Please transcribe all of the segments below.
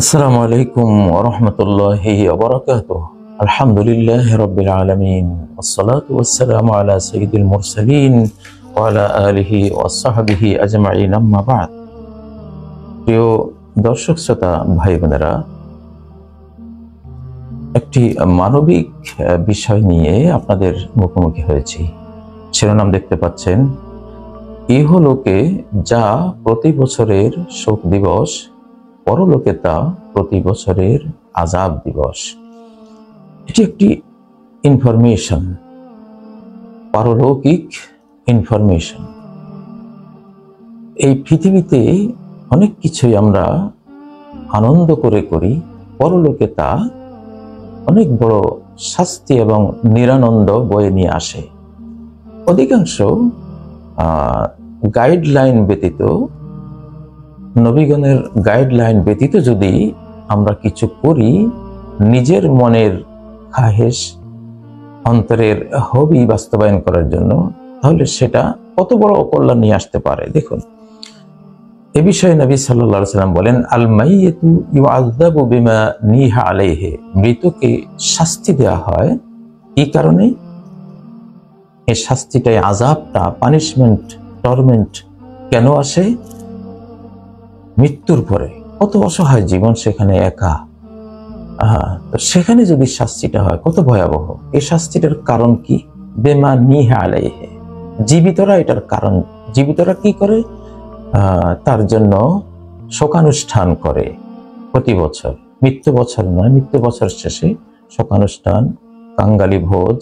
আসসালামু আলাইকুম ওয়া রাহমাতুল্লাহি ওয়া বারাকাতুহু। আলহামদুলিল্লাহি রাব্বিল আলামিন ওয়াসসালাতু ওয়াসসালামু আলা সাইয়্যিদিল মুরসালিন ওয়া আলা আলিহি ওয়া সাহবিহি আজমাইন, আম্মা বা'দ। প্রিয় দর্শক শ্রোতা ভাই বোনেরা, একটি মানবিক বিষয় নিয়ে আপনাদের মুখোমুখি হয়েছি। শিরোনাম দেখতে পাচ্ছেন, ইহলোকে যা প্রতি বছরের শোক দিবস, পরলোকে তা প্রতি বছরের আযাব দিবস। এটি একটি ইনফরমেশন, পারলৌকিক ইনফরমেশন। এই পৃথিবীতে অনেক কিছুই আমরা আনন্দ করে করি, পরলোকে তা অনেক বড় শাস্তি এবং নিরানন্দ বয়ে নিয়ে আসে। অধিকাংশ গাইডলাইন ব্যতীত, নবীগণের গাইডলাইন ব্যতীত যদি আমরা কিছু করি, নিজের মনের খাহেশ, অন্তরের হবি বাস্তবায়ন করার জন্য, তাহলে সেটা কত বড় অকল্যাণ নিয়ে আসতে পারে। দেখুন, এ বিষয়ে নবী সাল্লাল্লাহু আলাইহি ওয়াসাল্লাম বলেন, আল মাইয়িতু ইউআযাবু বিমা নিহা আলাইহি। মৃতকে শাস্তি দেওয়া হয় এই কারণে, এই শাস্তিটাই, আযাবটা, পানিশমেন্ট, টর্মেন্ট কেন আসে? মৃত্যুর পরে কত অসহায় জীবন, সেখানে একা। তো সেখানে যদি শাস্তিটা হয় কত ভয়াবহ। এই শাস্তিটার কারণ কি? বেমা নিহা আলাইহি। জীবিতরা এটার কারণ, জীবিতরা কি করে? তার জন্য শোকানুষ্ঠান করে প্রতি বছর। মৃত্যু বছর নয়, মৃত্যু বছর শেষে শোকানুষ্ঠান, কাঙ্গালি ভোজ,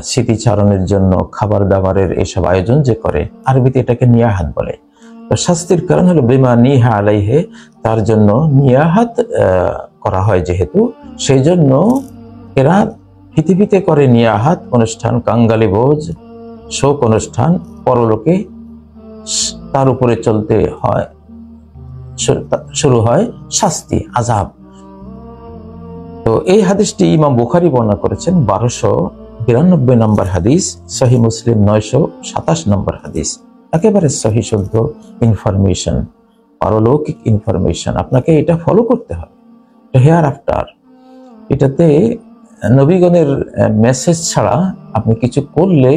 স্মৃতিচারণের জন্য খাবার দাবারের এসব আয়োজন যে করে, আরবিতে এটাকে নিয়াহাত বলে। তো শাস্তির কারণ হলো বেমা নিহা আলাইহি, তার জন্য নিয়াহাত করা হয় যেহেতু, সেই জন্য এরা পৃথিবীতে করে নিয়াহাত অনুষ্ঠান, কাঙ্গালি ভোজ, শোক অনুষ্ঠান, পরলোকে তার উপরে চলতে হয়, শুরু হয় শাস্তি, আযাব। তো এই হাদিসটি ইমাম বুখারী বর্ণনা করেছেন 1292 নম্বর হাদিস, সহিহ মুসলিম 927 নম্বর হাদিস। একেবারে সহিহ শুদ্ধ ইনফরমেশন, পারলৌকিক ইনফরমেশন। আপনাকে এটা ফলো করতে হবে, হেয়ার আফটার। এটাতে নবীগণের মেসেজ ছাড়া আপনি কিছু করলে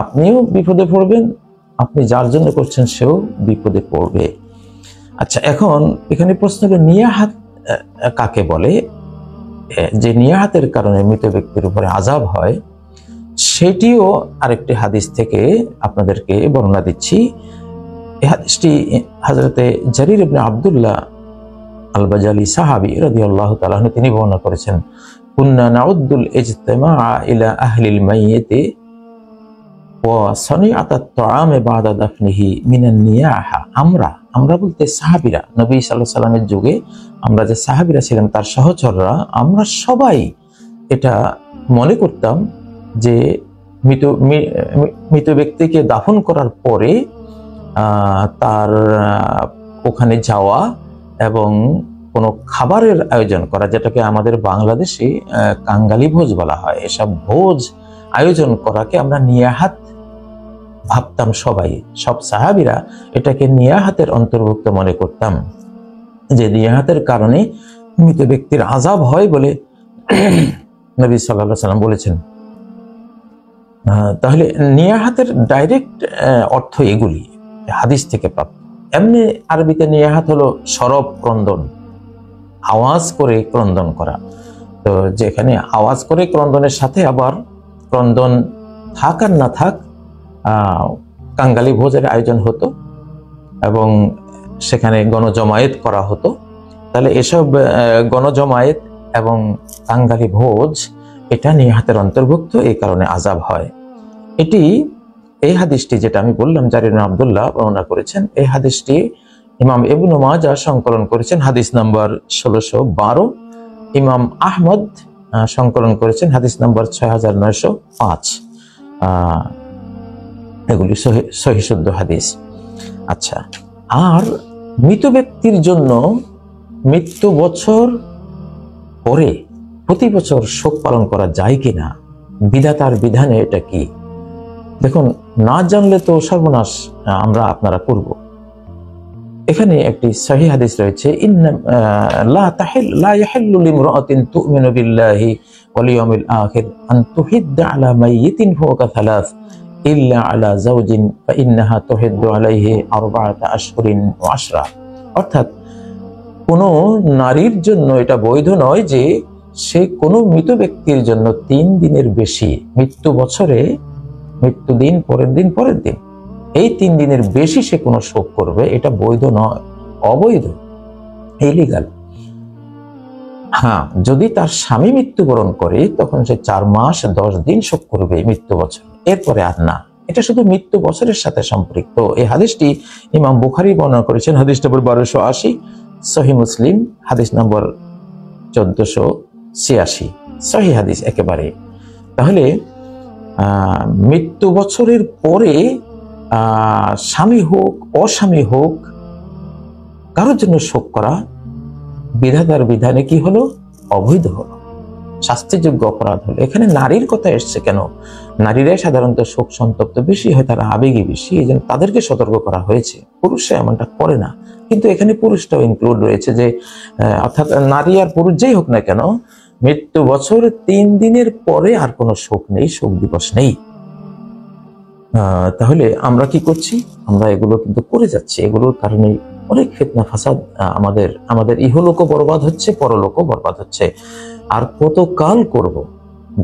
আপনিও বিপদে পড়বেন, আপনি যার জন্য করছেন সেও বিপদে পড়বে। আচ্ছা, এখন এখানে প্রশ্ন হলো, নিয়াহাত কাকে বলে? যে নিয়াহাতের কারণে মৃত ব্যক্তির উপরে আযাব হয়, সেটিও আরেকটি হাদিস থেকে আপনাদেরকে বর্ণনা দিচ্ছি। এই হাদিসটি হযরতে জারির ইবনে আব্দুল্লাহ আল বাজালি সাহাবী রাদিয়াল্লাহু তাআলা আনহু তিনি বর্ণনা করেছেন, কুন্না নাউদ্দুল ইজতিমাআ ইলা আহলিল মাইয়িতি ওয়া সানিআতাত তাআমি বাদা দাফনিহি মিনান নিয়াহা। আমরা বলতে সাহাবীরা, নবী সাল্লাল্লাহু আলাইহি সাল্লামের যুগে আমরা যে সাহাবীরা ছিলাম, তার সহচররা, আমরা সবাই এটা মনে করতাম যে মৃত ব্যক্তিকে দাফন করার পরে তার ওখানে যাওয়া এবং কোনো খাবারের আয়োজন করা, যেটাকে আমাদের বাংলাদেশে কাঙ্গালি ভোজ বলা হয়, এসব ভোজ আয়োজন করাকে আমরা নিয়াহাত ভাবতাম। সব সাহাবীরা এটাকে নিয়াহাতের অন্তর্ভুক্ত মনে করতাম, যে নিয়াহাতের কারণে মৃত ব্যক্তির আযাব হয় বলে নবী সাল্লাল্লাহু আলাইহি সাল্লাম বলেছেন। তাহলে নিয়াহাতের ডাইরেক্ট অর্থ এগুলি হাদিস থেকে প্রাপ্ত। এমনি আরবিতে নিয়াহাত হলো সরব ক্রন্দন, আওয়াজ করে ক্রন্দন করা। তো যেখানে আওয়াজ করে ক্রন্দনের সাথে আবার ক্রন্দন থাক আর না থাক, কাঙ্গালি ভোজের আয়োজন হতো এবং সেখানে গণজমায়েত করা হতো। তাহলে এসব গণজমায়েত এবং কাঙ্গালি ভোজ এটা নিয়াহাতের অন্তর্ভুক্ত, এই কারণে আযাব হয়। এই হাদিসটি যেটা আমি বললাম, জারির ইবনে আব্দুল্লাহ বর্ণনা করেছেন, এই হাদিসটি ইমাম ইবনে মাজাহ সংকলন করেছেন হাদিস নাম্বার 1612, ইমাম আহমদ সংকলন করেছেন হাদিস নাম্বার 6905। এগুলি সহিহ শুদ্ধ হাদিস। আচ্ছা, আর মৃত ব্যক্তির জন্য মৃত্যু বছর পরে প্রতি বছর শোক পালন করা যায় কিনা, বিধাতার বিধানে এটা কি? দেখুন, না জানলে তো সর্বনাশ আমরা আপনারা করব। এখানে একটি সহিহ হাদিস রয়েছে, লা ইয়াহিল্লু লিমরাআতিন তু'মিনু বিল্লাহি ওয়াল ইয়াউমিল আখির আন তুহিদ্দা আলা মাইয়িতিন ফাওকা থালাথ ইল্লা আলা যাওজিন ফাইন্নাহা তুহিদ্দু আলাইহি আরবাআতা আশহুরিন ওয়া আশরা। অর্থাৎ কোন নারীর জন্য এটা বৈধ নয় যে সে কোনো মৃত ব্যক্তির জন্য 3 দিনের বেশি, মৃত্যু বছরে মৃত্যু দিন পরের দিন পরের দিন, এই 3 দিনের বেশি সে কোনো শোক করবে, এটা বৈধ নয়, অবৈধ, ইলিগাল। হ্যাঁ, যদি তার স্বামী মৃত্যুবরণ করে তখন সে 4 মাস 10 দিন শোক করবে মৃত্যু বছর, এরপরে আর না। এটা শুধু মৃত্যু বছরের সাথে সম্পৃক্ত। এই হাদিসটি ইমাম বুখারী বর্ণনা করেছেন, হাদিস নম্বর 1280, সহিহ মুসলিম হাদিস নম্বর 1486, সহিহ হাদিস একেবারে। তাহলে মৃত্যু বছরের পরে স্বামী হোক অস্বামী হোক কারোর জন্য শোক করা বিধাতার বিধানে কি হলো? অবৈধ হলো, শাস্তিযোগ্য অপরাধ হলো। এখানে নারীর কথা এসছে কেন? নারীরাই সাধারণত শোক সন্তপ্ত বেশি হয়, তারা আবেগী বেশি, এই জন্য তাদেরকে সতর্ক করা হয়েছে। পুরুষরা এমনটা করে না, কিন্তু এখানে পুরুষটাও ইনক্লুড রয়েছে, যে অর্থাৎ নারী আর পুরুষ যেই হোক না কেন, মৃত্যু বছর 3 দিনের পরে আর কোনো শোক নেই, শোক দিবস নেই। তাহলে আমরা কি করছি? আমরা এগুলো কিন্তু করে যাচ্ছি। এগুলোর কারণে অনেক ফিতনা ফাসাদ, আমাদের ইহলোকও বরবাদ হচ্ছে, পরলোকও বরবাদ হচ্ছে। আর কতকাল করব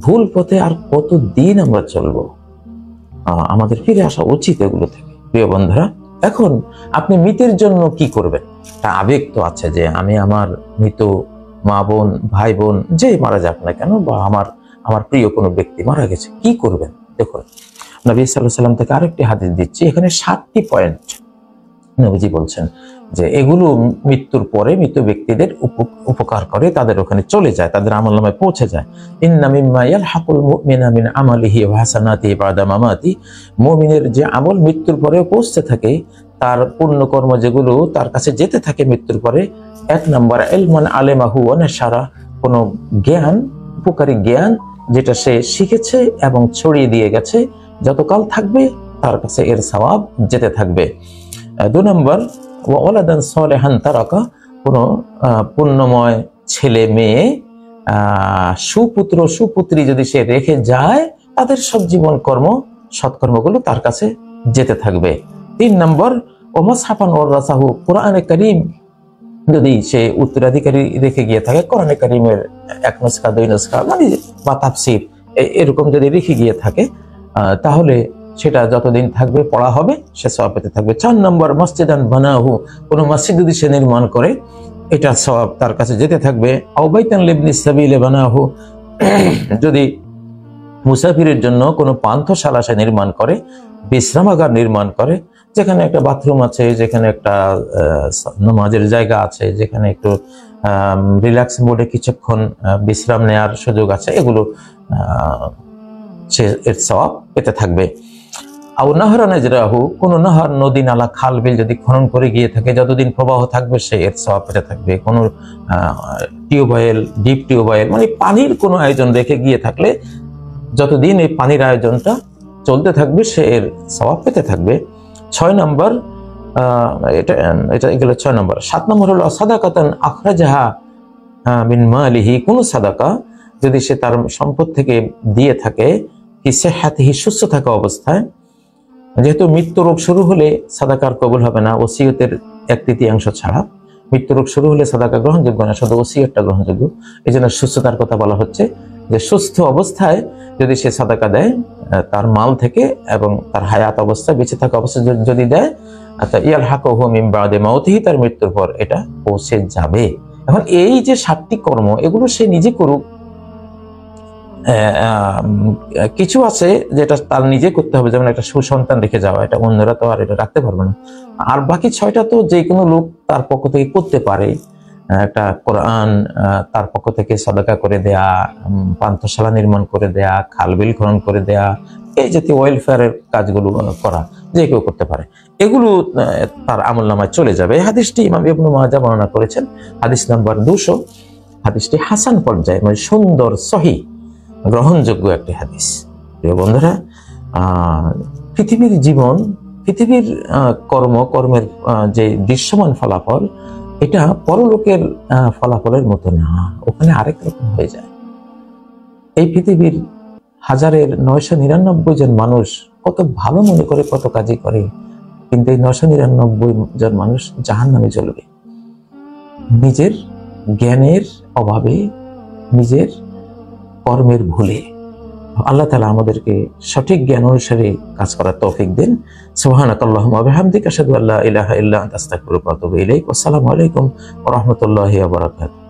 ভুল পথে, আর কত দিন আমরা চলবো? আমাদের ফিরে আসা উচিত এগুলো থেকে। প্রিয় বন্ধুরা, এখন আপনি মৃতের জন্য কি করবেন? একটা আবেগ তো আছে যে আমি আমার মৃত মা বোন, ভাই বোন যে মারা যাক না কেন, বা আমার প্রিয় কোনো ব্যক্তি মারা গেছে, কি করবেন? দেখুন, নবী সাল্লাল্লাহু আলাইহি ওয়াসাল্লাম থেকে আরেকটি হাদিস দিচ্ছি, এখানে 7টি পয়েন্ট নবীজি বলছেন যে এগুলো মৃত্যুর পরে মৃত ব্যক্তিদের উপকার করে, তাদের ওখানে চলে যায়, তাদের আমলনামায় পৌঁছে যায়। ইন্না মিম্মা ইয়ালহাকুল মুমিনা মিন আমালিহি ওয়া হাসানাতিহি বা'দা মামাতি, মুমিনের যে আমল মৃত্যুর পরেও পৌঁছতে থাকে, তার পুণ্যকর্ম যেগুলো তার কাছে যেতে থাকে মৃত্যুর পরে। 1 নম্বর, ইলমান আলেমাহু ওয়া নাশারা, কোনো জ্ঞান, উপকারী জ্ঞান যেটা সে শিখেছে এবং ছড়িয়ে দিয়ে গেছে, যতকাল থাকবে তার কাছে এর সওয়াব যেতে থাকবে। 2 নম্বর, ওয়ালাদান সালেহান তারাকা, কোনো পুণ্যময় ছেলে মেয়ে, সুপুত্র সুপুত্রী যদি সে রেখে যায়, তাদের সব জীবন কর্ম সৎকর্মগুলো তার কাছে যেতে থাকবে। 3 নম্বর, ও মুসহাফান ওয়ারাসাহু, কোরআনে কারীম যদি সে উত্তরাধিকারী রেখে গিয়ে থাকে, কোরআনে কারীমের 1 নুসখা 2 নুসখা মানে বা তাফসীর এরকম যদি রেখে গিয়ে থাকে, তাহলে সেটা যতদিন থাকবে পড়া হবে, সে সওয়াব পেতে থাকবে। 4 নম্বর, মসজিদান বানাহু, কোন মসজিদ যদি সে নির্মাণ করে, এটা সওয়াব তার কাছে যেতে থাকবে। আও বাইতান লিবনিস সাবিলে বানাহু, যদি মুসাফিরের জন্য কোনো পান্থশালা সে নির্মাণ করে, বিশ্রামাগার নির্মাণ করে, যেখানে একটা বাথরুম আছে, যেখানে একটা নামাজের জায়গা আছে, যেখানে একটু রিল্যাক্স মোডে কিছুক্ষণ বিশ্রাম নেওয়ার সুযোগ আছে, এগুলো সে এর সওয়াব পেতে থাকবে। আও নাহরা নাজরাহু, কোন নাহার, নদী নালা খাল বিল যদি খনন করে গিয়ে থাকে, যতদিন প্রবাহ থাকবে সে এর সওয়াব পেতে থাকবে। কোন টিউবওয়েল, ডিপ টিউবওয়েল মানে পানির কোনো আয়োজন রেখে গিয়ে থাকলে, যতদিন এই পানির আয়োজনটা চলতে থাকবে সে এর সওয়াব পেতে থাকবে। 6 নম্বর, এটা গেল 6 নম্বর। 7 নম্বর হলো সাদাকাতান আখরাজাহা মিন মালিহি, কোন সাদাকা যদি সে তার সম্পদ থেকে দিয়ে থাকে, কি সিহহাতিহি, সুস্থ থাকা অবস্থায়, যেহেতু মৃত্যু রোগ শুরু হলে সাদাকার কবুল হবে না, ওসিয়তের 1/3 ছাড়া। মৃত্যু রোগ শুরু হলে সাদাকা গ্রহণযোগ্য না, শুধু ওসিয়তটা গ্রহণযোগ্য। এই জন্য সুস্থতার কথা বলা হচ্ছে, যে সুস্থ অবস্থায় যদি সে সাদাকা দেয় তার মাল থেকে, এবং তার হায়াত অবস্থায়, বেঁচে থাকা অবস্থায় যদি দেয়, ইয়ালহাকুহু মিন বা'দি মাউতিহি, তার মৃত্যুর পর এটা পৌঁছে যাবে। এখন এই যে 7টি কর্ম, এগুলো সে নিজে করুক। কিছু আছে যেটা তার নিজে করতে হবে, যেমন একটা সুসন্তান রেখে যাওয়া, এটা অন্যরা তো আর এটা রাখতে পারবে না। আর বাকি 6টা তো যে কোনো লোক তার পক্ষ থেকে করতে পারে। একটা কোরআন তার পক্ষ থেকে সাদাকা করে দেয়া, পান্থশালা নির্মাণ করে দেয়া, খালবিল খনন করে দেয়া, এই জাতীয় ওয়েলফেয়ারের কাজগুলো করা যে কেউ করতে পারে, এগুলো তার আমলনামায় চলে যাবে। এই হাদিসটি ইমাম ইবনে মাজাহ বর্ণনা করেছেন, হাদিস নাম্বার 200। হাদিসটি হাসান পর্যায়ে, মানে সুন্দর, সহিহ, গ্রহণযোগ্য একটি হাদিস। প্রিয় বন্ধুরা, পৃথিবীর জীবন পৃথিবীর কর্মের যে দৃশ্যমান ফলাফল, এটা পরলোকের ফলাফলের মতো না, ওখানে আরেক রকম হয়ে যায়। এই পৃথিবীর 999 জন মানুষ কত ভালো মনে করে, কত কাজই করে, কিন্তু এই 999 জন মানুষ জাহান্নামে জ্বলবে, নিজের জ্ঞানের অভাবে, নিজের কর্মের ভুলে। আল্লাহ তাআলা আমাদেরকে সঠিক জ্ঞান অনুসারে কাজ করার তৌফিক দেন। সুবহানাকাল্লাহুম্মা ওয়া বিহামদিকা আশহাদু আল্লা ইলাহা ইল্লা আনতা আস্তাগফিরুকা ওয়া আতুবু ইলাইক। আসসালামু আলাইকুম ওয়া রাহমাতুল্লাহি ওয়া বারাকাতুহু।